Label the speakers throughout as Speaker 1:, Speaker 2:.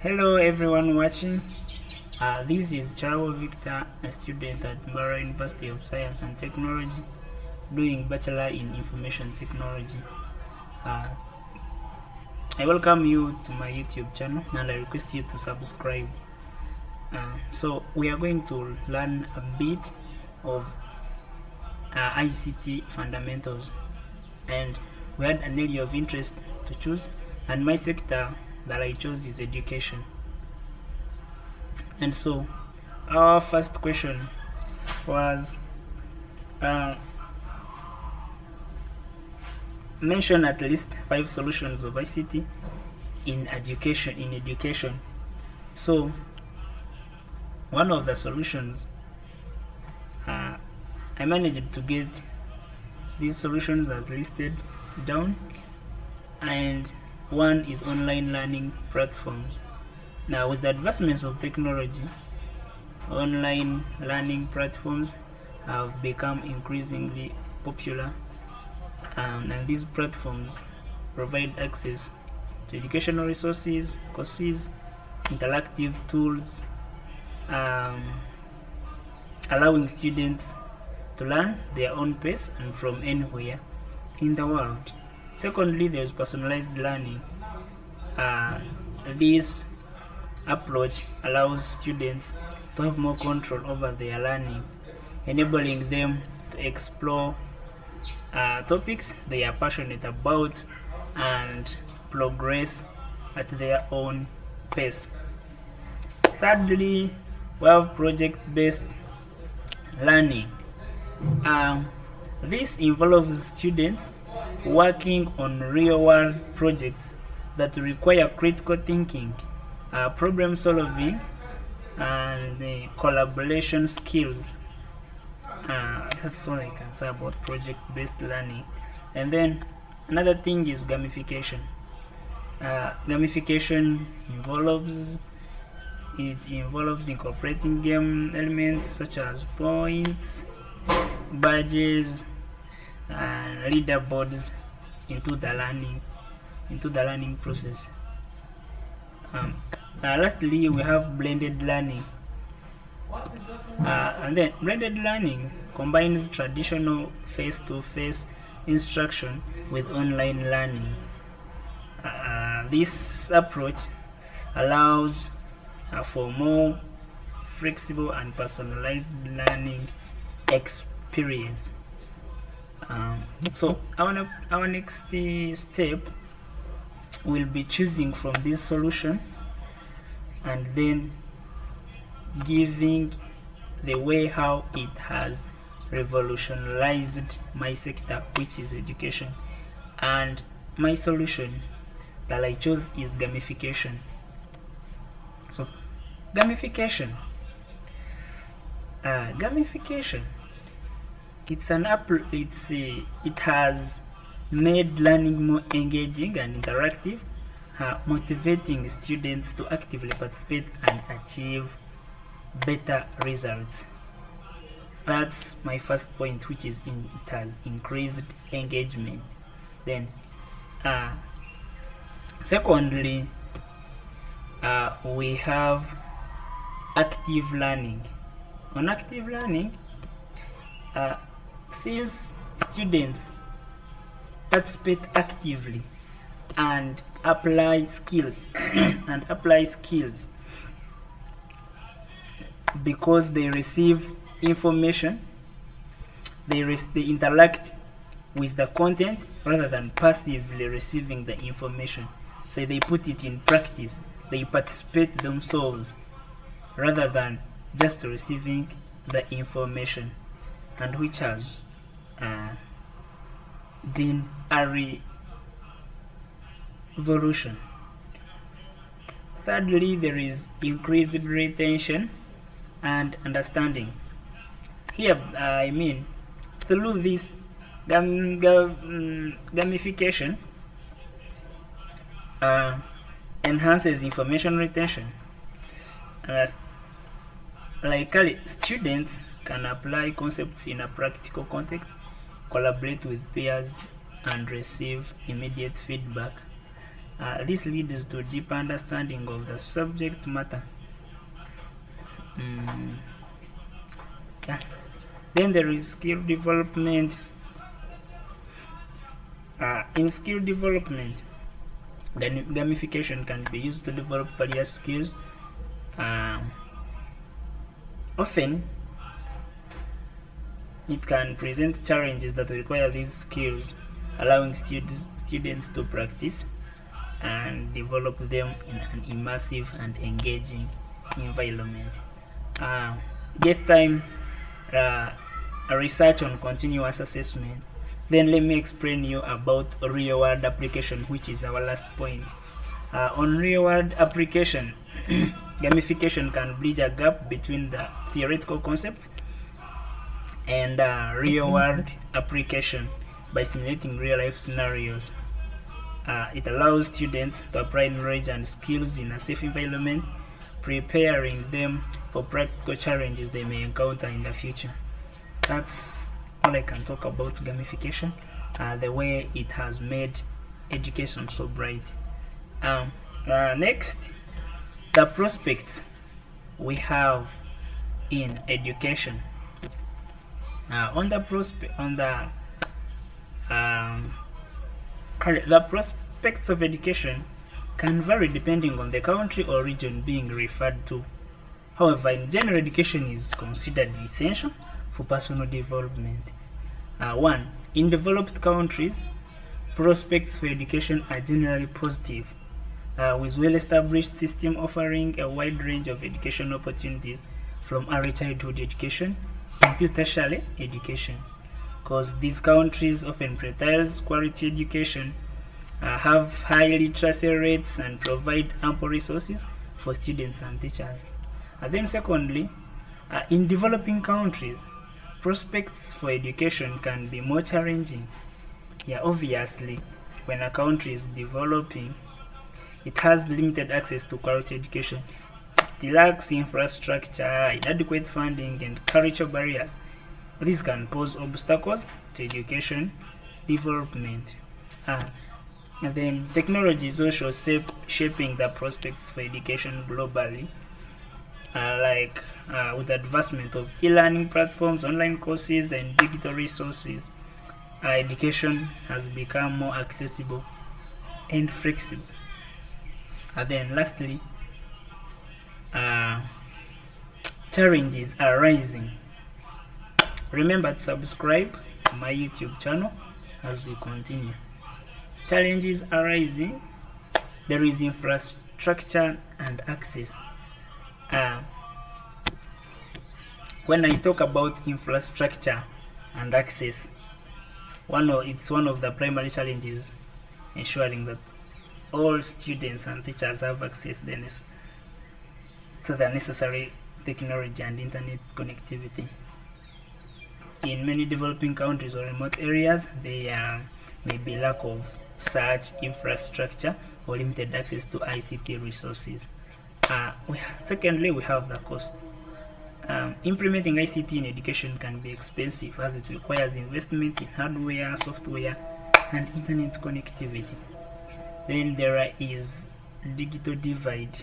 Speaker 1: Hello everyone watching. This is Charawo Victor, a student at Mbara University of Science and Technology, doing Bachelor in Information Technology. I welcome you to my YouTube channel and I request you to subscribe. So we are going to learn a bit of ICT fundamentals, and we had an area of interest to choose, and my sector that I chose is education. And so our first question was mention at least 5 solutions of ICT in education. So one of the solutions, I managed to get these solutions as listed down, and one is online learning platforms. Now, with the advancements of technology, online learning platforms have become increasingly popular, and these platforms provide access to educational resources, courses, interactive tools, allowing students to learn their own pace and from anywhere in the world. Secondly, there's personalized learning. This approach allows students to have more control over their learning, enabling them to explore topics they are passionate about and progress at their own pace. Thirdly, we have project-based learning. This involves students working on real-world projects that require critical thinking, problem solving, and collaboration skills. That's all I can say about project-based learning. And then another thing is gamification. Gamification involves incorporating game elements such as points, badges, and leaderboards into the learning process. Lastly, we have blended learning. And then blended learning combines traditional face-to-face instruction with online learning. This approach allows for more flexible and personalized learning experience. So our next step will be choosing from this solution and then giving the way how it has revolutionized my sector, which is education. And my solution that I chose is gamification. So gamification, it has made learning more engaging and interactive, motivating students to actively participate and achieve better results. That's my first point, which is it has increased engagement. Then secondly, we have active learning. On active learning, since students participate actively and apply skills because they receive information, they interact with the content rather than passively receiving the information. So they put it in practice, they participate themselves rather than just receiving the information, and which has been a revolution. Thirdly, there is increased retention and understanding. Here, I mean, through this gamification enhances information retention. Likely, students can apply concepts in a practical context, collaborate with peers, and receive immediate feedback. This leads to deeper understanding of the subject matter. Yeah. Then there is skill development. In skill development, then gamification can be used to develop various skills. Often it can present challenges that require these skills, allowing students to practice and develop them in an immersive and engaging environment. Get time research on continuous assessment. Then let me explain you about real world application, which is our last point. On real world application, gamification can bridge a gap between the theoretical concepts and real world application by simulating real life scenarios. It allows students to apply knowledge and skills in a safe environment, preparing them for practical challenges they may encounter in the future. That's all I can talk about gamification, the way it has made education so bright. Next, the prospects we have in education. On the prospects of education can vary depending on the country or region being referred to. However, in general, education is considered essential for personal development. 1. In developed countries, prospects for education are generally positive, with well-established system offering a wide range of education opportunities from early childhood education into tertiary education. Because these countries often prioritize quality education, have high literacy rates, and provide ample resources for students and teachers. And then secondly, in developing countries, prospects for education can be more challenging. Yeah, obviously, when a country is developing, it has limited access to quality education. It lacks infrastructure, inadequate funding, and cultural barriers. These can pose obstacles to education development. And then technology is also shaping the prospects for education globally, with the advancement of e-learning platforms, online courses, and digital resources. Education has become more accessible and flexible. And then lastly, challenges are rising. Remember to subscribe to my YouTube channel as we continue. Challenges are rising. There is infrastructure and access. When I talk about infrastructure and access, it's one of the primary challenges, ensuring that all students and teachers have access to the necessary technology and internet connectivity. In many developing countries or remote areas, there may be lack of such infrastructure or limited access to ICT resources. Secondly, we have the cost. Implementing ICT in education can be expensive, as it requires investment in hardware, software, and internet connectivity. Then there is digital divide.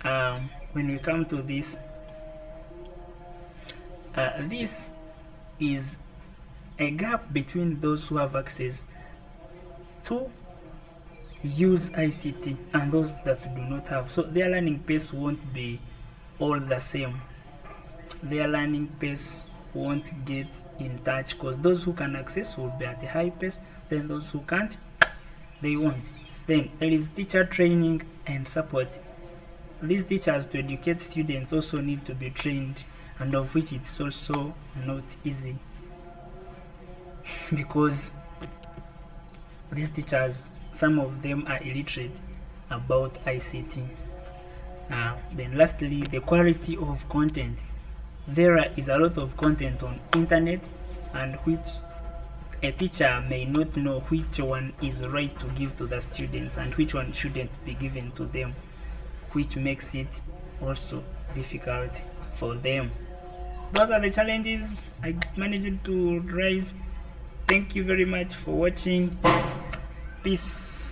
Speaker 1: When we come to this, this is a gap between those who have access to use ICT and those that do not have. So their learning pace won't be all the same. Their learning pace won't get in touch, because those who can access will be at a high pace, then those who can't, they won't. Then there is teacher training and support. These teachers to educate students also need to be trained, and of which it's also not easy, because these teachers, some of them are illiterate about ICT. Then lastly, the quality of content. There is a lot of content on internet, and which a teacher may not know which one is right to give to the students and which one shouldn't be given to them, which makes it also difficult for them. Those are the challenges I managed to raise. Thank you very much for watching. Peace.